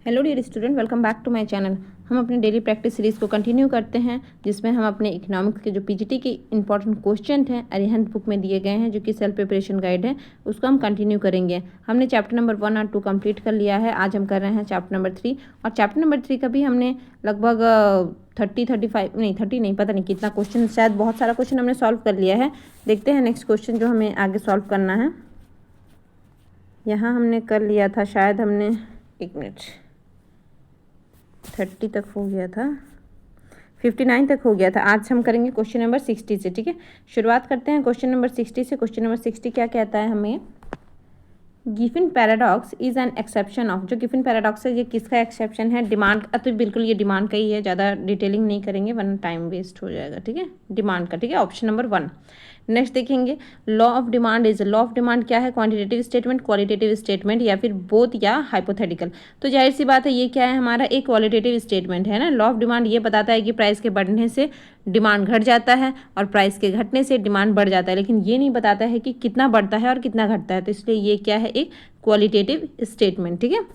Hello dear student, welcome back to my channel. हम अपने daily practice series को continue करते हैं, जिसमें हम अपने इकोनॉमिक्स के जो पीजीटी के इंपॉर्टेंट क्वेश्चन हैं अरिहंत बुक में दिए गए हैं, जो कि सेल्फ प्रिपरेशन गाइड है, उसको हम कंटिन्यू करेंगे। हमने चैप्टर नंबर 1 और 2 कंप्लीट कर लिया है। आज हम कर रहे हैं चैप्टर नंबर 3, और चैप्टर नंबर 3 का भी हमने लगभग 30 नहीं पता नहीं कितना क्वेश्चन, शायद बहुत सारा क्वेश्चन हमने सॉल्व कर लिया है। देखते हैं नेक्स्ट क्वेश्चन जो हमें आगे सॉल्व करना है। यहाँ हमने कर लिया था, शायद हमने 1 मिनट 30 तक हो गया था, 59 तक हो गया था। आज हम करेंगे क्वेश्चन नंबर 60 से। ठीक है, शुरुआत करते हैं क्वेश्चन नंबर 60 से। क्वेश्चन नंबर 60 क्या कहता है हमें? Giffen paradox is an exception of. जो गिफिन पैराडॉक्स है, ये किसका एक्सेप्शन है? डिमांड। तो बिल्कुल ये डिमांड का ही है, ज़्यादा डिटेलिंग नहीं करेंगे वरना टाइम वेस्ट हो जाएगा। ठीक है, डिमांड का। ठीक है, ऑप्शन नंबर 1। नेक्स्ट देखेंगे, law of demand is. Law of demand क्या है? क्वांटिटेटिव स्टेटमेंट, क्वालिटेटिव स्टेटमेंट, या फिर बोथ, या हाइपोथेटिकल। तो जाहिर सी बात है, ये क्या है हमारा? एक क्वालिटेटिव स्टेटमेंट है ना। लॉ ऑफ डिमांड ये बताता है कि प्राइस के बढ़ने से डिमांड घट जाता है और प्राइस के घटने से डिमांड बढ़ जाता है, लेकिन ये नहीं बताता है कि कितना बढ़ता है और कितना घटता है। तो इसलिए ये क्या है? एक क्वालिटेटिव स्टेटमेंट। ठीक है,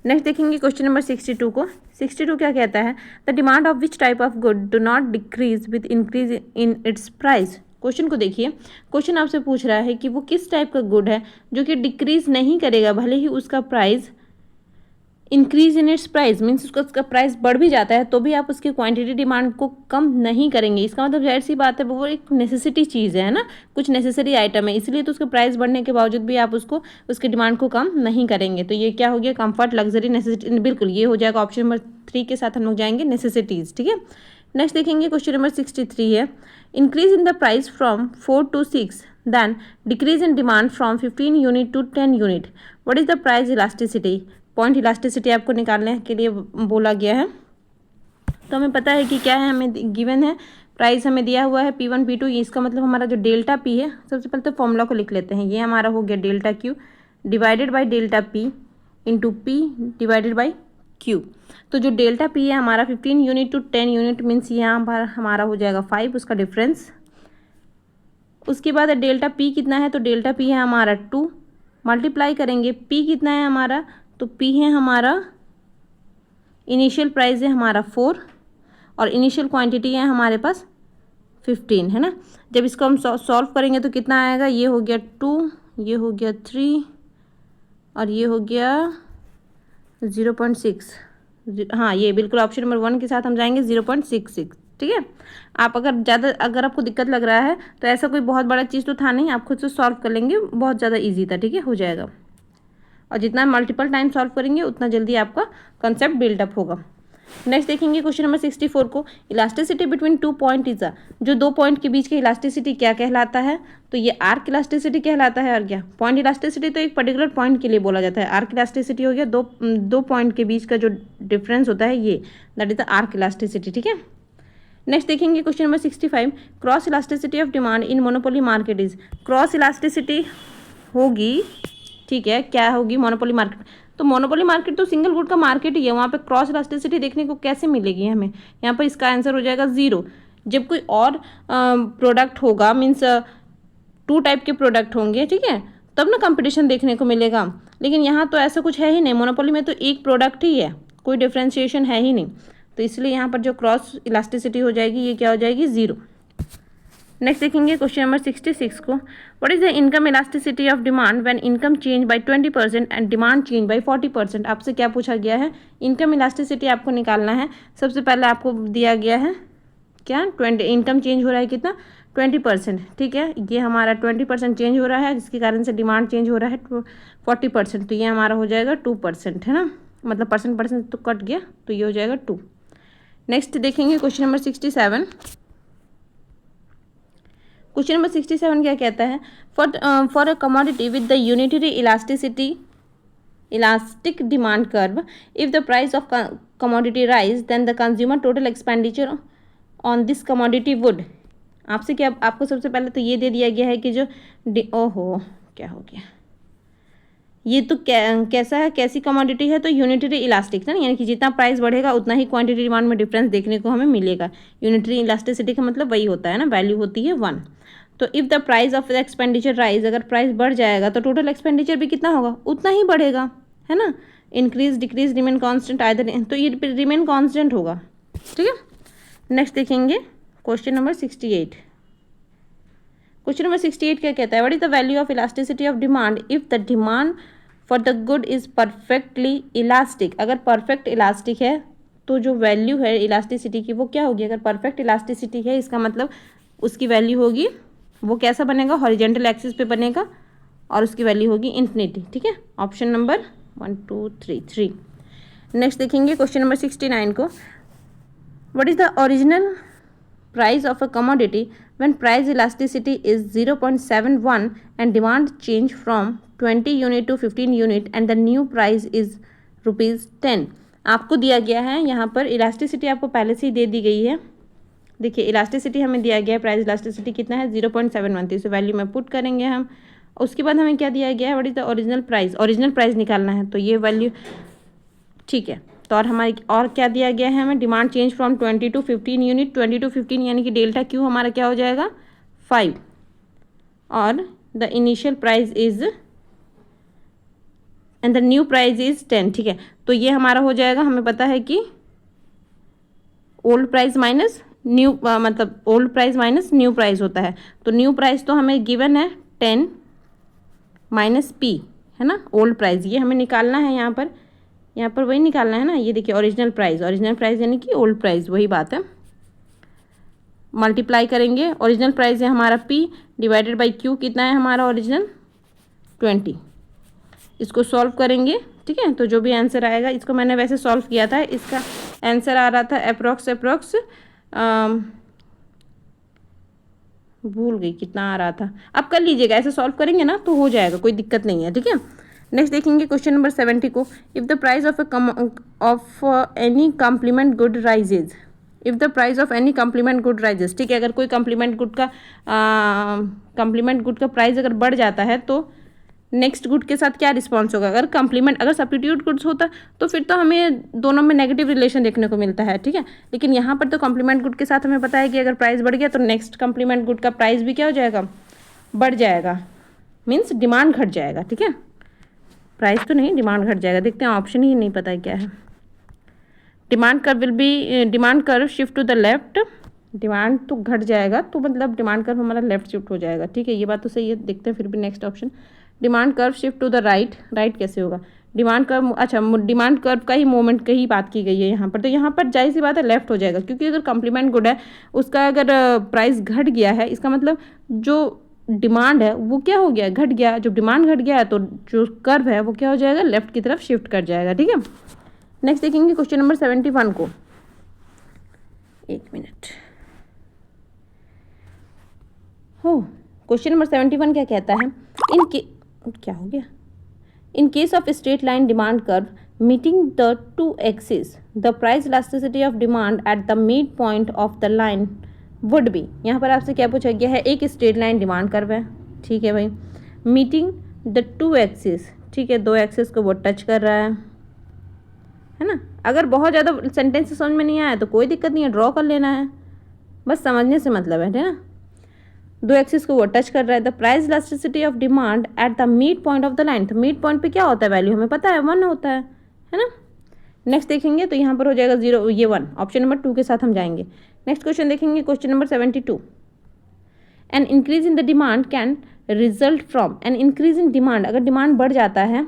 नेक्स्ट देखेंगे क्वेश्चन नंबर 62 को। 62 क्या कहता है? The demand of which type of good do not decrease with increase in its price. Question को देखिए, क्वेश्चन आपसे पूछ रहा है कि वो किस टाइप का गुड है जो कि डिक्रीज नहीं करेगा, भले ही उसका price increase in its price means उसका प्राइस बढ़ भी जाता है तो भी आप उसकी क्वांटिटी डिमांड को कम नहीं करेंगे। इसका मतलब जाहिर सी बात है वो एक नेसेसिटी चीज़ है ना, कुछ नेसेसरी आइटम है, इसलिए तो उसका प्राइस बढ़ने के बावजूद भी आप उसको उसकी डिमांड को कम नहीं करेंगे। तो ये क्या हो गया? Comfort, luxury, necessity. बिल्कुल ये हो जाएगा ऑप्शन नंबर 3 के साथ हम लोग जाएंगे, नेसेसिटीज़। ठीक है, नेक्स्ट देखेंगे क्वेश्चन नंबर 63 है, increase in the price from 4 to 6 then decrease in demand from 15 unit to 10 unit, what is the price elasticity. Point elasticity आपको निकालने के लिए बोला गया है। तो हमें पता है कि क्या है, हमें गिवन है प्राइस हमें दिया हुआ है P1 P2। ये इसका मतलब हमारा जो डेल्टा P है, सबसे पहले तो फॉर्मूला को लिख लेते हैं। ये हमारा हो गया delta Q divided by delta P into P divided by Q। तो जो डेल्टा P है हमारा 15 यूनिट टू 10 यूनिट मीन्स यहाँ पर हमारा हो जाएगा 5, उसका डिफरेंस। उसके बाद डेल्टा P कितना है? तो डेल्टा P है हमारा 2, मल्टीप्लाई करेंगे P कितना है हमारा? तो P है हमारा इनिशियल प्राइस है हमारा 4 और इनिशियल क्वांटिटी है हमारे पास 15 है ना। जब इसको हम सॉल्व करेंगे तो कितना आएगा? ये हो गया 2, ये हो गया 3 और ये हो गया 0.6। हाँ, ये बिल्कुल ऑप्शन नंबर 1 के साथ हम जाएंगे 0.66। ठीक है, आप अगर आपको दिक्कत लग रहा है तो ऐसा कोई बहुत बड़ा चीज़ तो था नहीं, आप खुद से सॉल्व कर लेंगे, बहुत ज़्यादा ईजी था। ठीक है, हो जाएगा, और जितना मल्टीपल टाइम सॉल्व करेंगे उतना जल्दी आपका कंसेप्ट बिल्डअप होगा। नेक्स्ट देखेंगे क्वेश्चन नंबर 64 को, elasticity between 2 point is a. जो 2 पॉइंट के बीच की इलास्टिसिटी क्या कहलाता है? तो ये आर्क इलास्टिसिटी कहलाता है। और क्या? पॉइंट इलास्टिसिटी तो एक पर्टिकुलर पॉइंट के लिए बोला जाता है। आर्क इलास्टिसिटी हो गया दो पॉइंट के बीच का जो डिफरेंस होता है, ये that is the arc elasticity. ठीक है, नेक्स्ट देखेंगे question number 65, cross elasticity of demand in monopoly market is. Cross elasticity होगी, ठीक है, क्या होगी? Monopoly market. तो मोनोपोली मार्केट तो सिंगल गुड का मार्केट ही है, वहाँ पे क्रॉस इलास्टिसिटी देखने को कैसे मिलेगी हमें? यहाँ पर इसका आंसर हो जाएगा 0। जब कोई और प्रोडक्ट होगा, मीन्स 2 टाइप के प्रोडक्ट होंगे, ठीक है, तब ना कंपटीशन देखने को मिलेगा। लेकिन यहाँ तो ऐसा कुछ है ही नहीं, मोनोपोली में तो एक प्रोडक्ट ही है, कोई डिफ्रेंशिएशन है ही नहीं। तो इसलिए यहाँ पर जो क्रॉस इलास्टिसिटी हो जाएगी, ये क्या हो जाएगी? 0। नेक्स्ट देखेंगे क्वेश्चन नंबर 66 को, what is the income elasticity of demand when income change bye 20% and demand change bye 40%। आपसे क्या पूछा गया है? इनकम इलास्टिसिटी आपको निकालना है। सबसे पहले आपको दिया गया है क्या? 20, इनकम चेंज हो रहा है कितना? 20%। ठीक है, ये हमारा 20% चेंज हो रहा है, जिसके कारण से डिमांड चेंज हो रहा है 40%। तो ये हमारा हो जाएगा 2%, है ना, मतलब परसेंट तो कट गया, तो ये हो जाएगा 2। नेक्स्ट देखेंगे क्वेश्चन नंबर 67। क्वेश्चन नंबर 67 क्या कहता है? For a commodity with the unitary elastic demand curve, if the price of commodity rise then the consumer total expenditure on this commodity would. आपसे क्या, आपको सबसे पहले तो ये दे दिया गया है कि जो ओहो क्या हो गया, ये तो कैसा है, कैसी कमोडिटी है? तो यूनिटरी इलास्टिक ना, यानी कि जितना प्राइस बढ़ेगा उतना ही क्वांटिटी डिमांड में डिफरेंस देखने को हमें मिलेगा। यूनिटरी इलास्टिसिटी का मतलब वही होता है ना, वैल्यू होती है 1। तो if the price of the expenditure rise, अगर प्राइस बढ़ जाएगा तो टोटल एक्सपेंडिचर भी कितना होगा? उतना ही बढ़ेगा, है ना। Increase decrease remain constant either, तो ये रिमेन कांस्टेंट होगा, ठीक है। नेक्स्ट देखेंगे क्वेश्चन नंबर 68। क्वेश्चन नंबर 68 क्या कहता है, what is the value of elasticity of demand if the demand for the good is perfectly elastic. अगर परफेक्ट इलास्टिक है तो जो वैल्यू है इलास्टिसिटी की वो क्या होगी, अगर परफेक्ट इलास्टिसिटी है इसका मतलब उसकी वैल्यू होगी, वो कैसा बनेगा, हॉरिजेंटल एक्सिस पे बनेगा और उसकी वैल्यू होगी इन्फिनिटी, ठीक है। Option number 1 2 3 3। नेक्स्ट देखेंगे क्वेश्चन नंबर 69 को, what is the original price of a commodity when price elasticity is 0.71 and demand change from 20 unit to 15 unit and the new price is ₹10। आपको दिया गया है यहाँ पर इलास्टिसिटी, आपको पहले से ही दे दी गई है। देखिए इलास्टिसिटी हमें दिया गया है, प्राइस इलास्टिसिटी कितना है 0.71, तो इसे वैल्यू में पुट करेंगे हम। उसके बाद हमें क्या दिया गया है, what is the original price, original price निकालना है, तो ये वैल्यू ठीक है। तो और हमारी और क्या दिया गया है हमें, demand change from 20 to 15 unit, 20 to 15 यानी कि डेल्टा क्यू हमारा क्या हो जाएगा 5 और the initial price is and the new price is 10, ठीक है। तो ये हमारा हो जाएगा, हमें पता है कि ओल्ड प्राइस माइनस न्यू मतलब old price minus new price होता है, तो न्यू प्राइस तो हमें गिवन है 10 माइनस पी, है ना, ओल्ड प्राइस ये हमें निकालना है यहाँ पर वही निकालना है ना। ये देखिए ओरिजिनल प्राइस यानी कि ओल्ड प्राइस, वही बात है। मल्टीप्लाई करेंगे, ओरिजिनल प्राइस है हमारा पी डिवाइडेड बाई क्यू, कितना है हमारा ओरिजिनल 20। इसको सॉल्व करेंगे, ठीक है, तो जो भी आंसर आएगा, इसको मैंने वैसे सॉल्व किया था, इसका आंसर आ रहा था अप्रोक्स भूल गई कितना आ रहा था, आप कर लीजिएगा, ऐसे सॉल्व करेंगे ना तो हो जाएगा, कोई दिक्कत नहीं है, ठीक है। नेक्स्ट देखेंगे क्वेश्चन नंबर 70 को, if the price of any complement good rises, if the price of any complement good rises, ठीक है, अगर कोई कॉम्प्लीमेंट गुड का प्राइस अगर बढ़ जाता है तो नेक्स्ट गुड के साथ क्या रिस्पॉन्स होगा। अगर कॉम्प्लीमेंट, अगर सब्स्टिट्यूट गुड्स होता तो फिर तो हमें दोनों में नेगेटिव रिलेशन देखने को मिलता है, ठीक है। लेकिन यहाँ पर तो कॉम्प्लीमेंट गुड के साथ हमें पता है कि अगर प्राइस बढ़ गया तो नेक्स्ट कॉम्प्लीमेंट गुड का प्राइस भी क्या हो जाएगा, बढ़ जाएगा, मीन्स डिमांड घट जाएगा, ठीक है, प्राइस तो नहीं, डिमांड घट जाएगा। देखते हैं, ऑप्शन ही नहीं पता है क्या है। Demand curve shift to the left, demand तो घट जाएगा तो मतलब डिमांड कर्व हमारा लेफ्ट शिफ्ट हो जाएगा, ठीक है, ये बात तो सही है। देखते हैं फिर भी next option, demand curve shift to the right, right कैसे होगा, डिमांड कर्व, अच्छा डिमांड कर्व का ही मूवमेंट की ही बात की गई है यहाँ पर, तो यहाँ पर जाहिर सी बात है लेफ्ट हो जाएगा, क्योंकि अगर कॉम्प्लीमेंट गुड है उसका अगर प्राइस घट गया है, इसका मतलब जो डिमांड है वो क्या हो गया, घट गया। जब डिमांड घट गया है तो जो कर्व है वो क्या हो जाएगा, लेफ्ट की तरफ शिफ्ट कर जाएगा, ठीक है। नेक्स्ट देखेंगे क्वेश्चन नंबर 71 को, एक मिनट हो, क्वेश्चन नंबर 71 क्या कहता है, क्या हो गया, इन case of straight line demand curve meeting the two axis the price elasticity of demand at the mid point of the line would be. यहाँ पर आपसे क्या पूछा गया है, एक स्ट्रेट लाइन डिमांड कर्व है, ठीक है भाई, मीटिंग द टू एक्सिस, ठीक है, दो एक्सिस को वो टच कर रहा है ना। अगर बहुत ज़्यादा सेंटेंस समझ में नहीं आया तो कोई दिक्कत नहीं है, ड्रॉ कर लेना है, बस समझने से मतलब है ना। दो एक्सिस को वो टच कर रहा है, the price elasticity of demand at the mid point of the line, तो मिड पॉइंट पे क्या होता है, वैल्यू हमें पता है 1 होता है ना। नेक्स्ट देखेंगे तो यहाँ पर हो जाएगा 0, ये 1, ऑप्शन नंबर 2 के साथ हम जाएंगे। नेक्स्ट क्वेश्चन देखेंगे question number 72, an increase in the demand can result from, an increase in demand, अगर डिमांड बढ़ जाता है,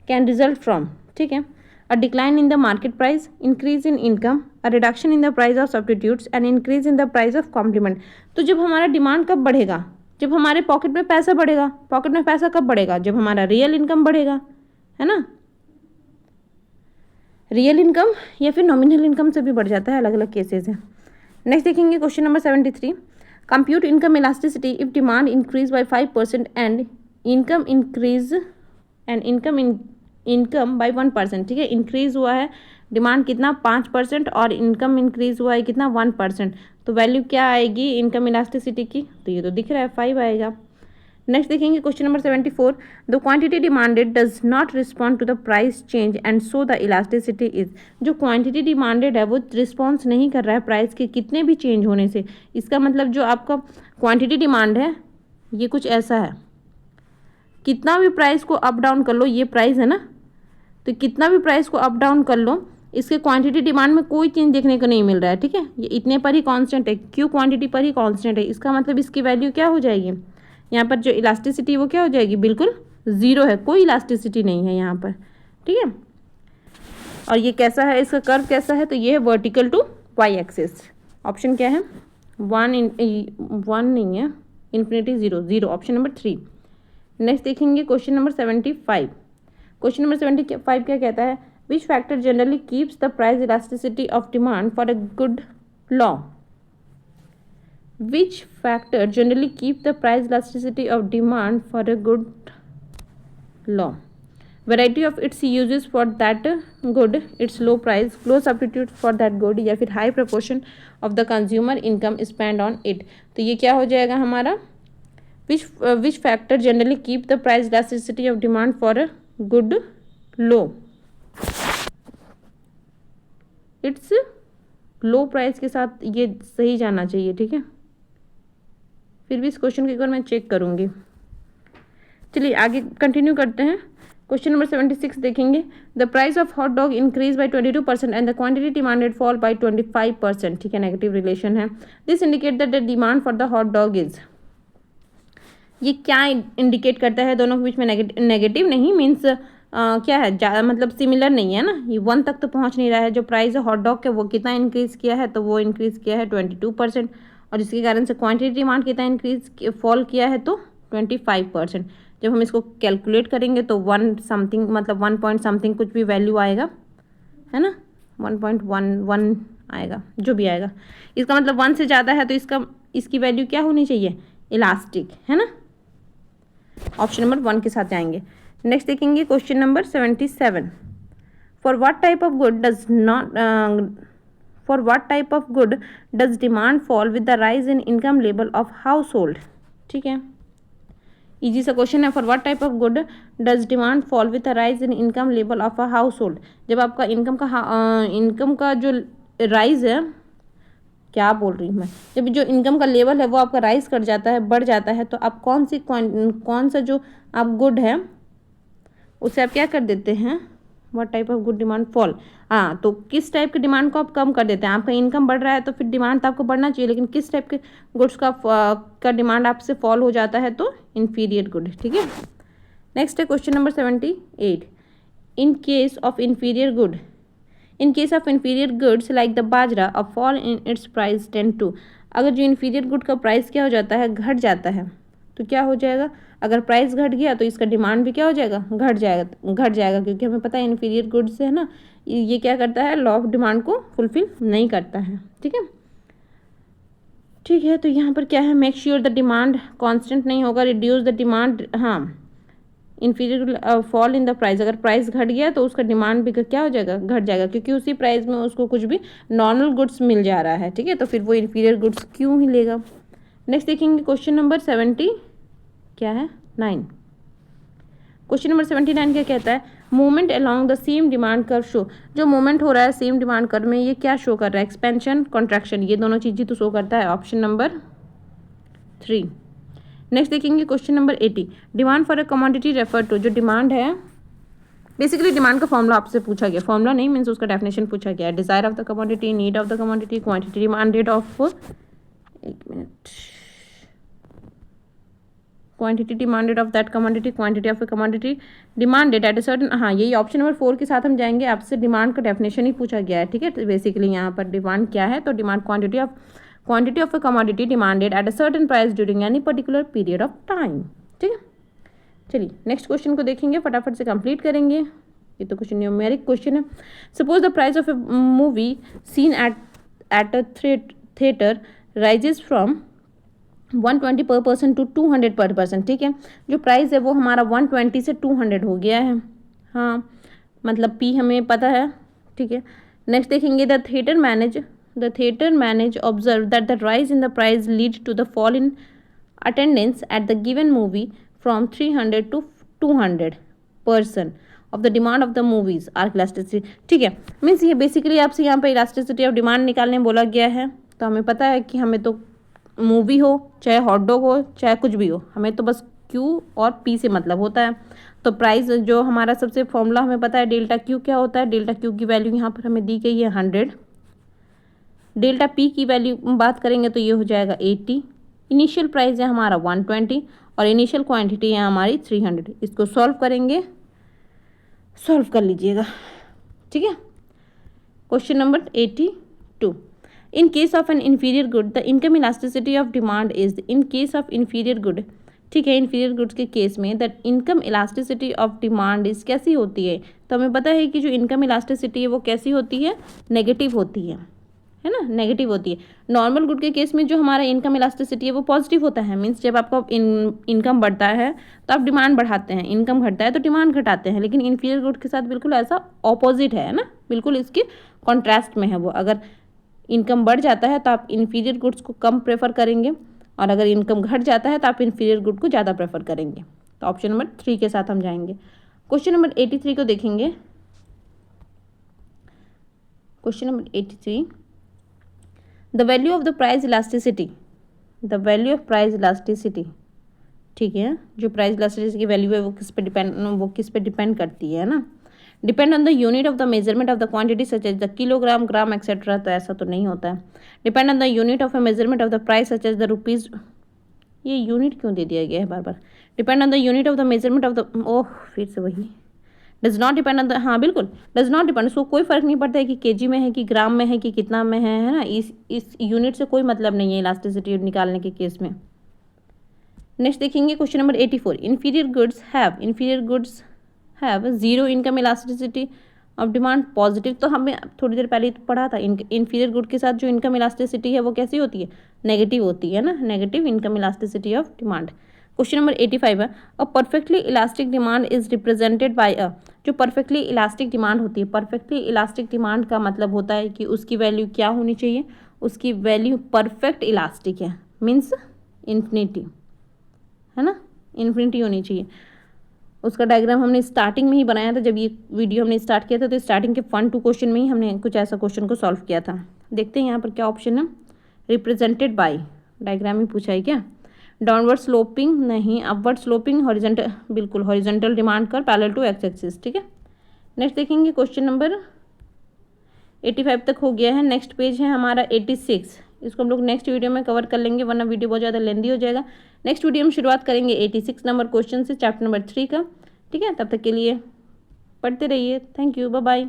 कैन रिजल्ट फ्रॉम, ठीक है, a decline in the market price, increase in income, a reduction in the price of substitutes and increase in the price of complement। तो जब हमारा demand कब बढ़ेगा, जब हमारे पॉकेट में पैसा बढ़ेगा। पॉकेट में पैसा कब बढ़ेगा, जब हमारा रियल इनकम बढ़ेगा, है ना, रियल इनकम या फिर नॉमिनल इनकम से भी बढ़ जाता है, अलग अलग केसेस हैं। नेक्स्ट देखेंगे question number 73, compute income elasticity if demand increase by 5% and income by 1%, ठीक है, इंक्रीज हुआ है डिमांड कितना 5% और इनकम इंक्रीज हुआ है कितना 1%, तो वैल्यू क्या आएगी इनकम इलास्टिसिटी की, तो ये तो दिख रहा है 5 आएगा। नेक्स्ट देखेंगे question number 74, the quantity demanded does not respond to the price change and so the elasticity is, जो क्वांटिटी डिमांडेड है वो रिस्पॉन्स नहीं कर रहा है प्राइस के कितने भी चेंज होने से, इसका मतलब जो आपका क्वांटिटी डिमांड है ये कुछ ऐसा है, कितना भी प्राइस को अप डाउन कर लो, ये प्राइस है ना, तो कितना भी प्राइस को अप डाउन कर लो, इसके क्वांटिटी डिमांड में कोई चेंज देखने को नहीं मिल रहा है, ठीक है। ये इतने पर ही कांस्टेंट है, क्यू क्वांटिटी पर ही कांस्टेंट है, इसका मतलब इसकी वैल्यू क्या हो जाएगी, यहाँ पर जो इलास्टिसिटी वो क्या हो जाएगी, बिल्कुल ज़ीरो है, कोई इलास्टिसिटी नहीं है यहाँ पर, ठीक है। और ये कैसा है, इसका कर्व कैसा है, तो ये है vertical to Y axis. Option क्या है, 1 नहीं है, इन्फिनिटी 0, 0, ऑप्शन नंबर 3। नेक्स्ट देखेंगे क्वेश्चन नंबर 75। क्वेश्चन नंबर 75 क्या कहता है, which factor generally keeps the price elasticity of demand for a good low. Which factor generally keep the price elasticity of demand for a good low. Variety of its uses for that good, its low price, close substitute for that good, या फिर high proportion of the consumer income spend on it. तो ये क्या हो जाएगा हमारा, विच factor generally keep the price elasticity of demand for a good low. It's low price के साथ ये सही जाना चाहिए, ठीक है। फिर भी इस क्वेश्चन को एक बार मैं चेक करूंगी। चलिए आगे कंटिन्यू करते हैं। क्वेश्चन नंबर 76 देखेंगे, the price of hot dog increase by 22% and the quantity demanded fall bye 25%, ठीक है, नेगेटिव रिलेशन है। This indicate that the demand for the hot dog is, ये क्या इंडिकेट करता है, दोनों के बीच में नेगेटिव नहीं मीन्स क्या है, ज़्यादा मतलब सिमिलर नहीं है ना, ये 1 तक तो पहुंच नहीं रहा है। जो प्राइस है हॉट डॉग का वो कितना इंक्रीज़ किया है, तो वो इंक्रीज़ किया है 22%, और जिसके कारण से क्वांटिटी डिमांड कितना इंक्रीज फॉल किया है, तो 25%। जब हम इसको कैलकुलेट करेंगे तो 1 समथिंग मतलब 1 पॉइंट समथिंग कुछ भी वैल्यू आएगा, है ना, 1.11 आएगा, जो भी आएगा। इसका मतलब 1 से ज़्यादा है तो इसकी वैल्यू क्या होनी चाहिए, इलास्टिक, है ना। ऑप्शन नंबर 1 के साथ जाएंगे। नेक्स्ट देखेंगे question number 77, for what type of good does demand fall with the rise in income level of house hold, ठीक है, इजी सा क्वेश्चन है। For what type of good does demand fall with the rise in income level of a house hold. जब आपका income का जो rise है, क्या बोल रही हूँ मैं, जब जो इनकम का लेवल है वो आपका राइज कर जाता है, बढ़ जाता है, तो आप कौन सा जो आप गुड है उसे आप क्या कर देते हैं, what type of good demand fall, हाँ, तो किस टाइप के डिमांड को आप कम कर देते हैं। आपका इनकम बढ़ रहा है तो फिर डिमांड तो आपको बढ़ना चाहिए, लेकिन किस टाइप के गुड्स का डिमांड आपसे फॉल हो जाता है, तो इन्फीरियर गुड, ठीक है। नेक्स्ट है question number 78, in case of inferior goods like the bajra a fall in its price tend to. अगर जो इन्फीरियर गुड का प्राइस क्या हो जाता है, घट जाता है, तो क्या हो जाएगा, अगर प्राइस घट गया तो इसका डिमांड भी क्या हो जाएगा, घट जाएगा, क्योंकि हमें पता है इन्फीरियर गुड्स है ना, ये क्या करता है, लॉ ऑफ डिमांड को फुलफिल नहीं करता है, ठीक है। तो यहाँ पर क्या है, make sure the demand constant नहीं होगा, रिड्यूस द डिमांड, हाँ, inferior fall in the price, अगर प्राइस घट गया तो उसका डिमांड भी क्या हो जाएगा, घट जाएगा, क्योंकि उसी प्राइस में उसको कुछ भी नॉर्मल गुड्स मिल जा रहा है, ठीक है, तो फिर वो इन्फीरियर गुड्स क्यों ही लेगा। नेक्स्ट देखेंगे क्वेश्चन नंबर 79 क्वेश्चन नंबर 79 क्या कहता है, movement along the same demand curve show. जो मूवमेंट हो रहा है सेम डिमांड कर्व में, ये क्या शो कर रहा है, एक्सपेंशन, कॉन्ट्रैक्शन, ये दोनों चीज़ें तो शो करता है, ऑप्शन नंबर 3। नेक्स्ट देखेंगे question number 80, demand for a commodity refer to. जो डिमांड है, बेसिकली डिमांड का फॉर्मूला आपसे पूछा गया, फॉर्मूला नहीं मीन्स उसका डेफिनेशन पूछा गया है, desire of the commodity, need of the commodity, quantity demanded of, एक मिनट, quantity demanded of that commodity, quantity of a commodity demanded at a certain, हाँ, यही ऑप्शन नंबर 4 के साथ हम जाएंगे। आपसे डिमांड का डेफिनेशन ही पूछा गया है, ठीक है। तो बेसिकली यहाँ पर डिमांड क्या है, तो demand quantity of a commodity demanded at a certain price during any particular period of time, ठीक है। चलिए नेक्स्ट क्वेश्चन को देखेंगे, फटाफट से कंप्लीट करेंगे। ये तो क्वेश्चन न्यूमेरिक क्वेश्चन है। Suppose the price of a movie seen at a theatre rises from 120 per person to 200 पर पर्सन, ठीक है। जो प्राइस है वो हमारा 120 से 200 हो गया है, हाँ, मतलब पी हमें पता है, ठीक है। नेक्स्ट देखेंगे, the theatre manage observe that the rise in the price lead to the fall in attendance at the given movie from 300 to 200 person of the demand of the movies are elasticity, ठीक है। Means ये basically आपसे यहाँ पर elasticity of demand निकालने बोला गया है। तो हमें पता है कि हमें तो मूवी हो, चाहे हॉट डॉग हो, चाहे कुछ भी हो, हमें तो बस क्यू और पी से मतलब होता है। तो प्राइस जो हमारा सबसे फॉर्मूला हमें पता है डेल्टा क्यू क्या होता है, डेल्टा क्यू की वैल्यू यहाँ पर हमें दी गई है 100। डेल्टा पी की वैल्यू बात करेंगे तो ये हो जाएगा 80। इनिशियल प्राइस है हमारा 120 और इनिशियल क्वांटिटी है हमारी 300। इसको सॉल्व करेंगे, सॉल्व कर लीजिएगा, ठीक है। Question number 82, in case of N inferior good the income elasticity of demand is, in case of inferior good, ठीक है, इन्फीरियर गुड्स के केस में the income elasticity of demand is कैसी होती है। तो हमें पता है कि जो इनकम इलास्टिसिटी है वो कैसी होती है, नेगेटिव होती है ना, नेगेटिव होती है। नॉर्मल गुड के केस में जो हमारा इनकम इलास्टिसिटी है वो पॉजिटिव होता है, मीन्स जब आपका इनकम बढ़ता है तो आप डिमांड बढ़ाते हैं, इनकम घटता है तो डिमांड घटाते हैं। लेकिन इन्फीरियर गुड के साथ बिल्कुल ऐसा ऑपोजिट है ना, बिल्कुल इसके कॉन्ट्रास्ट में है वो। अगर इनकम बढ़ जाता है तो आप इन्फीरियर गुड्स को कम प्रेफर करेंगे और अगर इनकम घट जाता है तो आप इन्फीरियर गुड को ज़्यादा प्रेफर करेंगे। तो ऑप्शन नंबर 3 के साथ हम जाएंगे। क्वेश्चन नंबर 83 को देखेंगे। Question number 83, the value of the price elasticity, the value of price elasticity, ठीक है, जो प्राइस इलास्टिसिटी की वैल्यू है वो किस पे डिपेंड करती है ना, depend on the unit of the measurement of the quantity such as the kilogram, gram etcetera. तो ऐसा तो नहीं होता है। Depend on the unit of a measurement of the price such as the rupees, ये यूनिट क्यों दे दिया गया है बार बार। Depend on the unit of the measurement of the, ओह फिर से वही, does not depend on the, हाँ बिल्कुल डज नॉट डिपेंड, उसको कोई फर्क नहीं पड़ता है कि केजी में है कि ग्राम में है कि कितना में है ना, इस यूनिट से कोई मतलब नहीं है इलास्टिसिटी निकालने के केस में। नेक्स्ट देखेंगे question number 84, inferior goods have zero income elasticity of demand positive. तो हमें थोड़ी देर पहले तो पढ़ा था, इन्फीरियर गुड के साथ जो इनकम इलास्टिसिटी है वो कैसी होती है, नेगेटिव होती है ना, negative income elasticity of demand. Question number 85 है, a perfectly elastic demand is represented by a, जो परफेक्टली इलास्टिक डिमांड होती है, परफेक्टली इलास्टिक डिमांड का मतलब होता है कि उसकी वैल्यू क्या होनी चाहिए, उसकी वैल्यू परफेक्ट इलास्टिक है, मीन्स इन्फिनिटी, है ना, इन्फिनिटी होनी चाहिए। उसका डायग्राम हमने स्टार्टिंग में ही बनाया था, जब ये वीडियो हमने स्टार्ट किया था तो स्टार्टिंग के 1 2 क्वेश्चन में ही हमने कुछ ऐसा क्वेश्चन को सॉल्व किया था। देखते हैं यहाँ पर क्या ऑप्शन है, रिप्रेजेंटेड बाय, डायग्राम में पूछा है क्या, डाउनवर्ड स्लोपिंग नहीं, अपवर्ड स्लोपिंग, हॉरिजॉन्टल, बिल्कुल हॉरिजॉन्टल डिमांड कर पैरेलल टू एक्स एक्सिस, ठीक है। नेक्स्ट देखेंगे क्वेश्चन नंबर 85 तक हो गया है। नेक्स्ट पेज है हमारा 86, इसको हम लोग नेक्स्ट वीडियो में कवर कर लेंगे वरना वीडियो बहुत ज़्यादा लेंदी हो जाएगा। नेक्स्ट वीडियो में शुरुआत करेंगे 86 नंबर क्वेश्चन से, चैप्टर नंबर 3 का, ठीक है। तब तक के लिए पढ़ते रहिए, थैंक यू, बाय बाय।